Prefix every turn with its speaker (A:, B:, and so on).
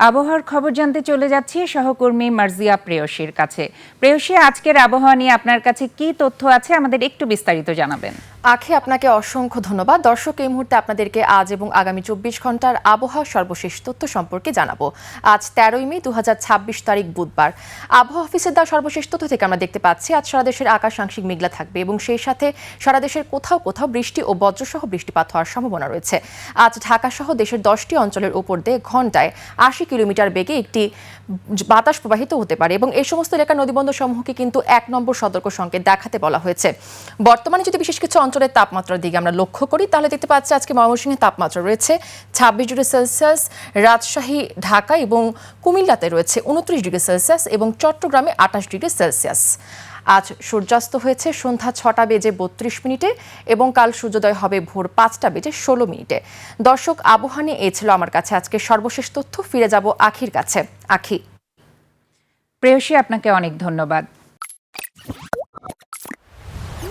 A: আবহাওয়ার খবর জানতে চলে যাচ্ছি সহকর্মী মার্জিয়া প্রেয়সীর কাছে। প্রেয়সী, আজকের আবহাওয়া নিয়ে আপনার কাছে কি তথ্য আছে আমাদের একটু বিস্তারিত জানাবেন।
B: আখি, আপনাকে অসংখ্য ধন্যবাদ। দর্শক, এই মুহূর্তে আপনাদেরকে আজ এবং আগামী 24 ঘন্টার আবহাওয়ার সর্বশেষ তথ্য সম্পর্কে জানাবো। আজ 13ই মে 2026 তারিখ বুধবার। আবহাওয়া অফিসের দেওয়া সর্বশেষ তথ্য থেকে আমরা দেখতে পাচ্ছি আজ সারা দেশের আকাশ আংশিক মেঘলা থাকবে এবং সেই সাথে সারা দেশের কোথাও কোথাও বৃষ্টি ও বজ্রসহ বৃষ্টিপাত হওয়ার সম্ভাবনা রয়েছে। আজ ঢাকা সহ দেশের 10টি অঞ্চলের উপর দিয়ে ঘন্টায় 80 কিলোমিটার বেগে একটি বাতাস প্রবাহিত হতে পারে এবং এই সমস্ত এলাকার নদীবন্দর সমূহকে কিন্তু 1 নম্বর সতর্ক সংকেত দেখাতে বলা হয়েছে। বর্তমানে যদি বিশেষ কিছু অঞ্চলের তাপমাত্রার দিকে আমরা লক্ষ্য করি তাহলে দেখতে পাচ্ছি আজকে ময়মনসিংহে তাপমাত্রা রয়েছে 26 ডিগ্রি সেলসিয়াস, রাজশাহী, ঢাকা এবং কুমিল্লাতে রয়েছে 29 ডিগ্রি সেলসিয়াস এবং চট্টগ্রামে 28 ডিগ্রি সেলসিয়াস। আজ সূর্যাস্ত হয়েছে সন্ধ্যা 6টা বেজে 32 মিনিটে এবং কাল সূর্যোদয় হবে ভোর 5টা বেজে 16 মিনিটে। দর্শক, আবহাওয়া নিয়ে এই ছিল আমার কাছে আজকে সর্বশেষ তথ্য। ফিরে যাব আখির কাছে। আখি।
A: প্রেয়সী, আপনাকে অনেক ধন্যবাদ।